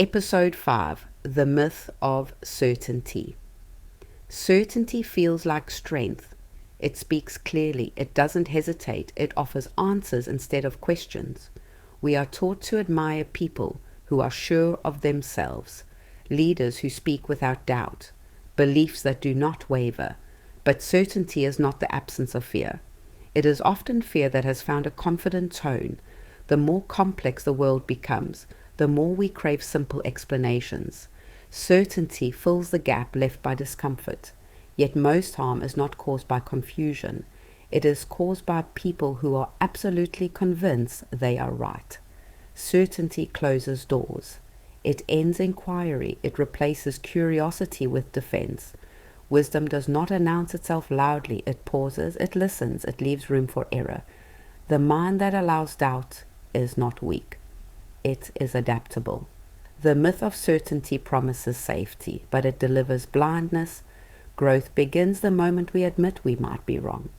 Episode 5: The Myth of Certainty. Certainty feels like strength. It speaks clearly, it doesn't hesitate, it offers answers instead of questions. We are taught to admire people who are sure of themselves, leaders who speak without doubt, beliefs that do not waver. But certainty is not the absence of fear. It is often fear that has found a confident tone. The more complex the world becomes, the more we crave simple explanations. Certainty fills the gap left by discomfort. Yet most harm is not caused by confusion. It is caused by people who are absolutely convinced they are right. Certainty closes doors. It ends inquiry. It replaces curiosity with defense. Wisdom does not announce itself loudly. It pauses, it listens, it leaves room for error. The mind that allows doubt is not weak. It is adaptable. The myth of certainty promises safety, but it delivers blindness. Growth begins the moment we admit we might be wrong.